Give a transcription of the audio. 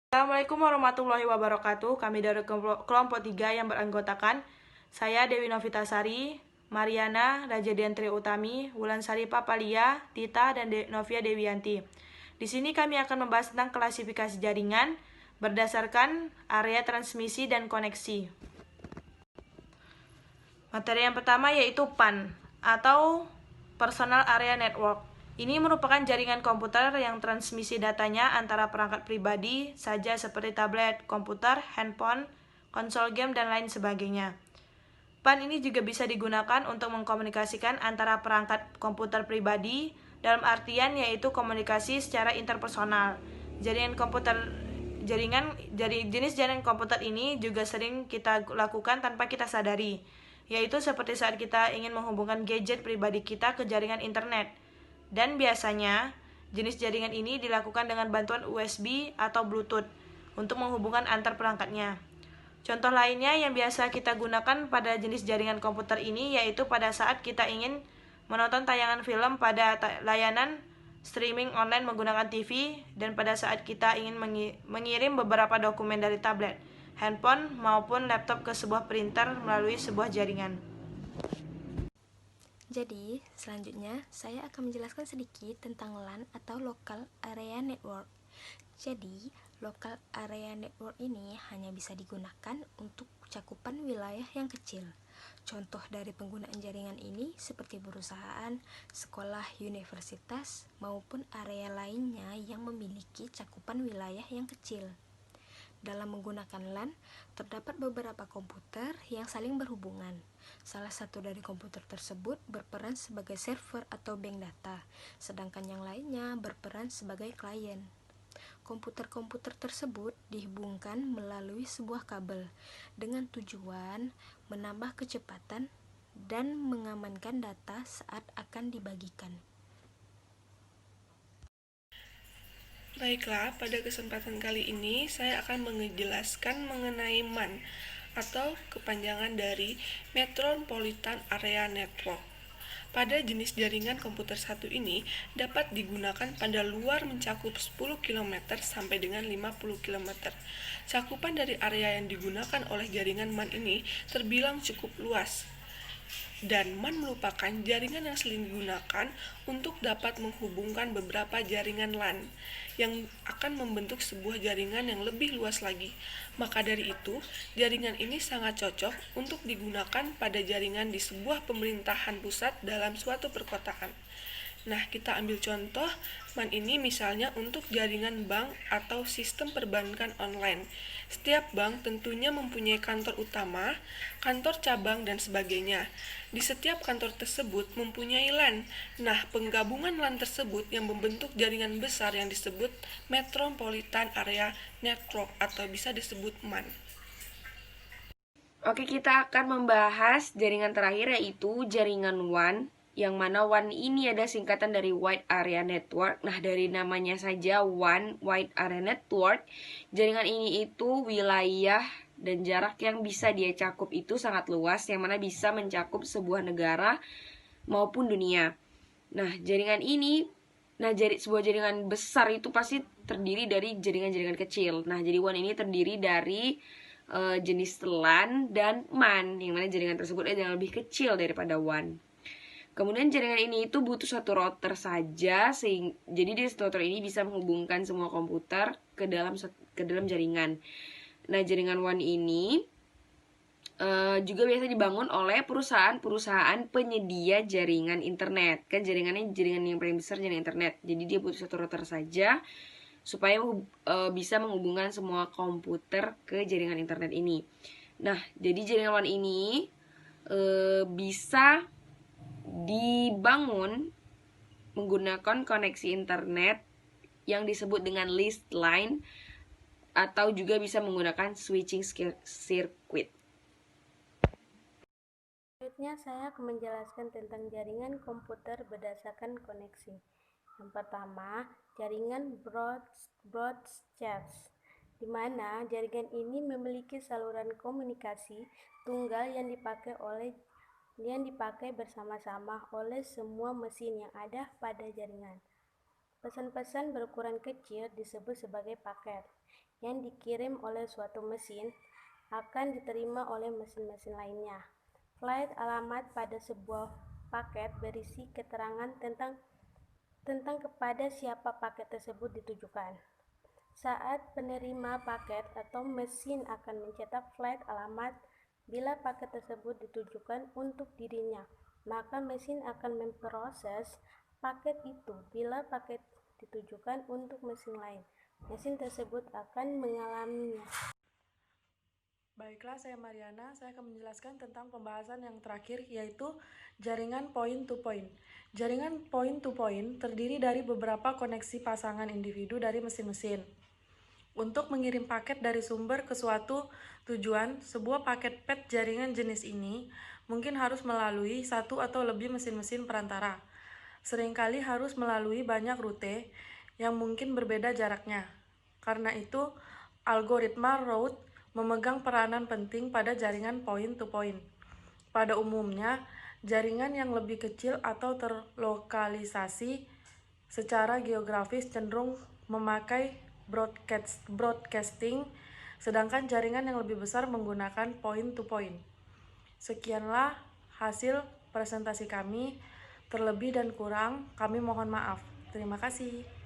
Assalamualaikum warahmatullahi wabarakatuh. Kami dari kelompok 3 yang beranggotakan saya Dewi Novitasari, Mariana, Rajadiantri Utami, Wulansari Papalia, Tita, dan Novia Dewianti. Di sini kami akan membahas tentang klasifikasi jaringan berdasarkan area transmisi dan koneksi. Materi yang pertama yaitu PAN atau Personal Area Network. Ini merupakan jaringan komputer yang transmisi datanya antara perangkat pribadi saja seperti tablet, komputer, handphone, konsol game, dan lain sebagainya. PAN ini juga bisa digunakan untuk mengkomunikasikan antara perangkat komputer pribadi dalam artian yaitu komunikasi secara interpersonal. Jenis jaringan komputer ini juga sering kita lakukan tanpa kita sadari, yaitu seperti saat kita ingin menghubungkan gadget pribadi kita ke jaringan internet. Dan biasanya, jenis jaringan ini dilakukan dengan bantuan USB atau Bluetooth untuk menghubungkan antar perangkatnya. Contoh lainnya yang biasa kita gunakan pada jenis jaringan komputer ini yaitu pada saat kita ingin menonton tayangan film pada layanan streaming online menggunakan TV, dan pada saat kita ingin mengirim beberapa dokumen dari tablet, handphone, maupun laptop ke sebuah printer melalui sebuah jaringan. Jadi, selanjutnya saya akan menjelaskan sedikit tentang LAN atau Local Area Network. Jadi, Local Area Network ini hanya bisa digunakan untuk cakupan wilayah yang kecil. Contoh dari penggunaan jaringan ini seperti perusahaan, sekolah, universitas, maupun area lainnya yang memiliki cakupan wilayah yang kecil. Dalam menggunakan LAN, terdapat beberapa komputer yang saling berhubungan. Salah satu dari komputer tersebut berperan sebagai server atau bank data, sedangkan yang lainnya berperan sebagai klien. Komputer-komputer tersebut dihubungkan melalui sebuah kabel dengan tujuan menambah kecepatan dan mengamankan data saat akan dibagikan. Baiklah, pada kesempatan kali ini saya akan menjelaskan mengenai MAN atau kepanjangan dari Metropolitan Area Network. Pada jenis jaringan komputer satu ini dapat digunakan pada luar mencakup 10 km sampai dengan 50 km. Cakupan dari area yang digunakan oleh jaringan MAN ini terbilang cukup luas. Dan MAN merupakan jaringan yang sering digunakan untuk dapat menghubungkan beberapa jaringan LAN yang akan membentuk sebuah jaringan yang lebih luas lagi. Maka dari itu, jaringan ini sangat cocok untuk digunakan pada jaringan di sebuah pemerintahan pusat dalam suatu perkotaan. Nah, kita ambil contoh MAN ini misalnya untuk jaringan bank atau sistem perbankan online. Setiap bank tentunya mempunyai kantor utama, kantor cabang, dan sebagainya. Di setiap kantor tersebut mempunyai LAN. Nah, penggabungan LAN tersebut yang membentuk jaringan besar yang disebut Metropolitan Area Network atau bisa disebut MAN. Oke, kita akan membahas jaringan terakhir yaitu jaringan WAN, yang mana WAN ini ada singkatan dari Wide Area Network. Nah, dari namanya saja WAN, Wide Area Network, jaringan ini itu wilayah dan jarak yang bisa dia cakup itu sangat luas, yang mana bisa mencakup sebuah negara maupun dunia. Nah, jaringan ini, sebuah jaringan besar itu pasti terdiri dari jaringan-jaringan kecil. Nah, jadi WAN ini terdiri dari jenis LAN dan MAN, yang mana jaringan tersebut adalah lebih kecil daripada WAN. Kemudian jaringan ini itu butuh satu router saja, jadi di router ini bisa menghubungkan semua komputer ke dalam jaringan. Nah, jaringan WAN ini juga biasa dibangun oleh perusahaan penyedia jaringan internet. Kan jaringannya jaringan yang paling besar jaringan internet. Jadi dia butuh satu router saja supaya bisa menghubungkan semua komputer ke jaringan internet ini. Nah, jadi jaringan WAN ini bisa dibangun menggunakan koneksi internet yang disebut dengan list line atau juga bisa menggunakan switching circuit. Selanjutnya saya akan menjelaskan tentang jaringan komputer berdasarkan koneksi. Yang pertama, jaringan broadcast, di mana jaringan ini memiliki saluran komunikasi tunggal yang dipakai bersama-sama oleh semua mesin yang ada pada jaringan. Pesan-pesan berukuran kecil disebut sebagai paket yang dikirim oleh suatu mesin akan diterima oleh mesin-mesin lainnya. Flight alamat pada sebuah paket berisi keterangan tentang kepada siapa paket tersebut ditujukan. Saat penerima paket atau mesin akan mencetak flight alamat bila paket tersebut ditujukan untuk dirinya, maka mesin akan memproses paket itu. Bila paket ditujukan untuk mesin lain, mesin tersebut akan mengalaminya. Baiklah, saya Mariana. Saya akan menjelaskan tentang pembahasan yang terakhir, yaitu jaringan point-to-point. Jaringan point-to-point terdiri dari beberapa koneksi pasangan individu dari mesin-mesin. Untuk mengirim paket dari sumber ke suatu tujuan, sebuah paket pet jaringan jenis ini mungkin harus melalui satu atau lebih mesin-mesin perantara. Seringkali harus melalui banyak rute yang mungkin berbeda jaraknya. Karena itu, algoritma route memegang peranan penting pada jaringan point-to-point. Pada umumnya, jaringan yang lebih kecil atau terlokalisasi secara geografis cenderung memakai broadcasting, sedangkan jaringan yang lebih besar menggunakan point-to-point. Sekianlah hasil presentasi kami. Terlebih dan kurang, kami mohon maaf. Terima kasih.